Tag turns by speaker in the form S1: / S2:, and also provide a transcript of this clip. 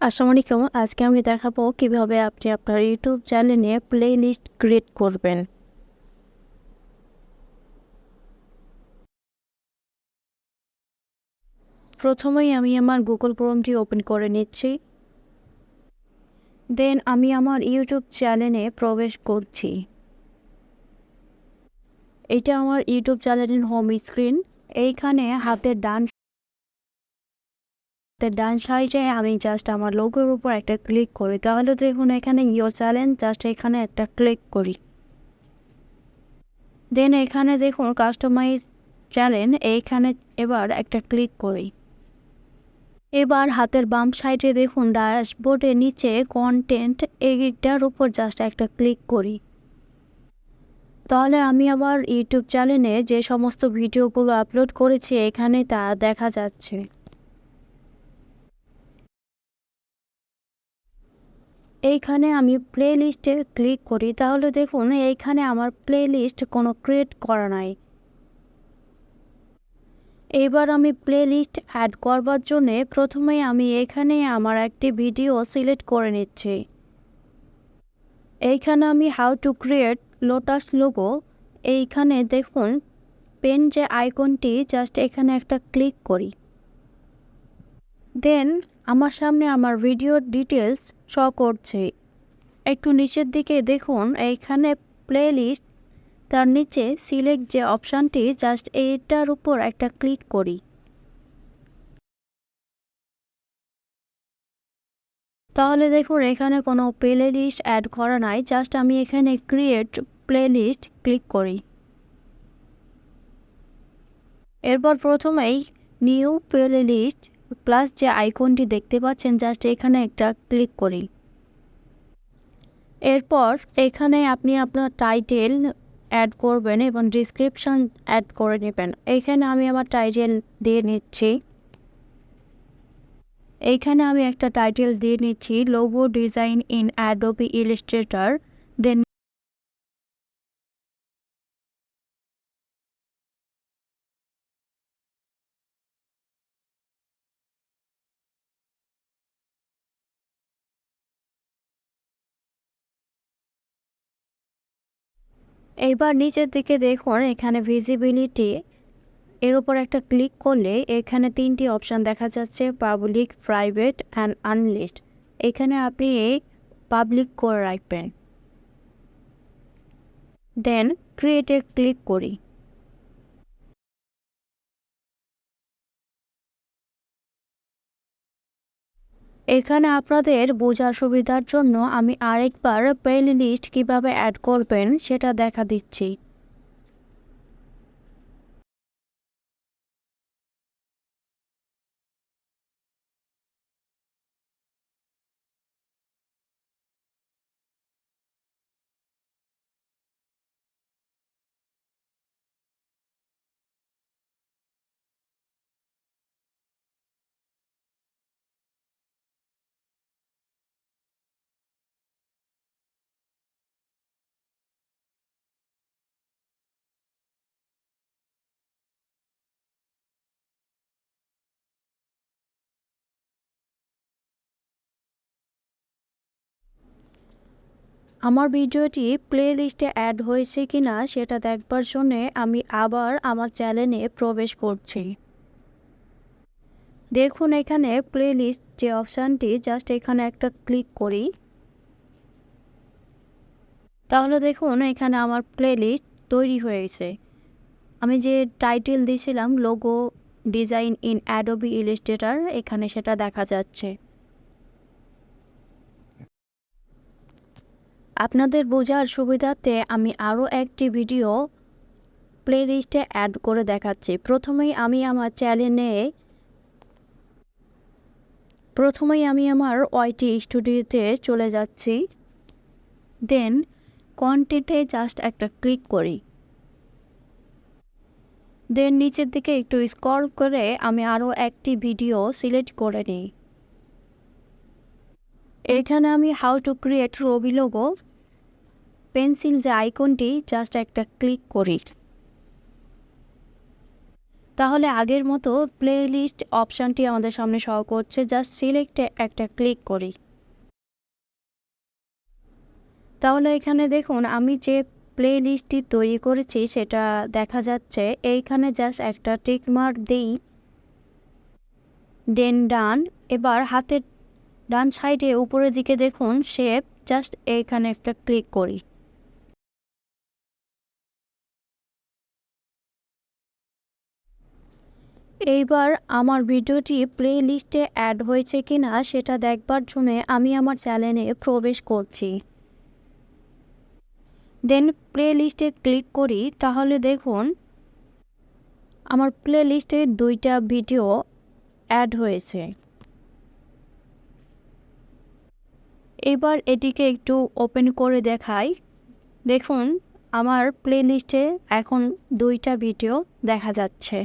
S1: আসসালামু আলাইকুম। আজকে আমি দেখাবো কিভাবে আপনি আপনার ইউটিউব চ্যানেলে প্লেলিস্ট ক্রিয়েট করবেন। প্রথমেই আমি আমার গুগল ক্রোমটি ওপেন করে নিচ্ছি। দেন আমি আমার ইউটিউব চ্যানেলে প্রবেশ করছি। এটা আমার ইউটিউব চ্যানেলের হোম স্ক্রিন। এইখানে হাতের ডান সাইডে আমি জাস্ট আমার লোগোর উপর একটা ক্লিক করি। তাহলে দেখুন এখানে ইয়োর চ্যানেল, জাস্ট এখানে একটা ক্লিক করি। দেন এখানে দেখুন কাস্টমাইজ চ্যানেল, এইখানে এবার একটা ক্লিক করি। এবার হাতের বাম সাইডে দেখুন ড্যাশবোর্ডের নিচে কন্টেন্ট, এইটার উপর জাস্ট একটা ক্লিক করি। তাহলে আমি আবার ইউটিউব চ্যানেলে যে সমস্ত ভিডিওগুলো আপলোড করেছি এখানে তা দেখা যাচ্ছে। এইখানে আমি প্লে লিস্টে ক্লিক করি। তাহলে দেখুন এইখানে আমার প্লে লিস্ট কোনো ক্রিয়েট করা নাই। এবার আমি প্লে লিস্ট অ্যাড করবার জন্যে প্রথমেই আমি এখানে আমার একটি ভিডিও সিলেক্ট করে নিচ্ছি। এইখানে আমি how to create lotus logo, এইখানে দেখুন পেন যে আইকনটি, জাস্ট এখানে একটা ক্লিক করি। দেন আমার সামনে আমার ভিডিওর ডিটেলস শো করছে। একটু নিচের দিকে দেখুন এইখানে প্লে লিস্ট, তার নিচে সিলেক্ট যে অপশানটি, জাস্ট এইটার উপর একটা ক্লিক করি। তাহলে দেখুন এখানে কোনো প্লে লিস্ট অ্যাড করা নাই, জাস্ট আমি এখানে ক্রিয়েট প্লে লিস্ট ক্লিক করি। এরপর প্রথমেই নিউ প্লে লিস্ট প্লাস যে আইকনটি দেখতে পাচ্ছেন, জাস্ট এখানে একটা ক্লিক করি। এরপর এখানে আপনি আপনার টাইটেল অ্যাড করবেন এবং ডিসক্রিপশন অ্যাড করে নেবেন। এইখানে আমি আমার টাইটেল দিয়ে নিচ্ছি। এইখানে আমি একটা টাইটেল দিয়ে নিচ্ছি, logo design in Adobe Illustrator. Then এইবার নিচের দিকে দেখুন এখানে ভিজিবিলিটি, এর উপর একটা ক্লিক করলে এখানে তিনটি অপশান দেখা যাচ্ছে, পাবলিক, প্রাইভেট অ্যান্ড আনলিস্ট। এখানে আপনি পাবলিক করে রাখবেন। দেন ক্রিয়েটে ক্লিক করি। এখানে আপনাদের বোঝার সুবিধার জন্য আমি আরেকবার প্লে লিস্ট কীভাবে অ্যাড করবেন সেটা দেখা দিচ্ছি। আমার ভিডিওটি প্লে লিস্টে অ্যাড হয়েছে কিনা সেটা দেখবার জন্যে আমি আবার আমার চ্যানেলে প্রবেশ করছি। দেখুন এখানে প্লে লিস্ট যে অপশানটি, জাস্ট এখানে একটা ক্লিক করি। তাহলে দেখুন এখানে আমার প্লে লিস্ট তৈরি হয়েছে। আমি যে টাইটেল দিয়েছিলাম logo design in Adobe Illustrator, এখানে সেটা দেখা যাচ্ছে। আপনাদের বোঝার সুবিধার্থে আমি আরও একটি ভিডিও প্লে লিস্টে অ্যাড করে দেখাচ্ছি। প্রথমেই আমি আমার ওয়াইটি স্টুডিওতে চলে যাচ্ছি। দেন কন্টেন্টে জাস্ট একটা ক্লিক করি। দেন নিচের দিকে একটু স্ক্রল করে আমি আরও একটি ভিডিও সিলেক্ট করে নিই। এখানে আমি how to create Rabi logo, pencil যে আইকনটি, জাস্ট একটা ক্লিক করি। তাহলে আগের মতো প্লেলিস্ট অপশানটি আমাদের সামনে শো করছে, জাস্ট সিলেক্টে একটা ক্লিক করি। তাহলে এখানে দেখুন আমি যে প্লেলিস্টটি তৈরি করেছি সেটা দেখা যাচ্ছে। এইখানে জাস্ট একটা টিক মার্ক দিই, দেন ডান। এবার হাতের ডান সাইডে উপরের দিকে দেখুন শেপ, জাস্ট এইখানে একটা ক্লিক করি। এইবার আমার ভিডিওটি প্লে লিস্টে অ্যাড হয়েছে কিনা সেটা দেখবার জন্য আমি আমার চ্যানেলে প্রবেশ করছি। দেন প্লে লিস্টে ক্লিক করি। তাহলে দেখুন আমার প্লে লিস্টে 2টা ভিডিও অ্যাড হয়েছে। এবার এটিকে একটু ওপেন করে দেখাই। দেখুন আমার প্লে লিস্টে এখন 2টা ভিডিও দেখা যাচ্ছে।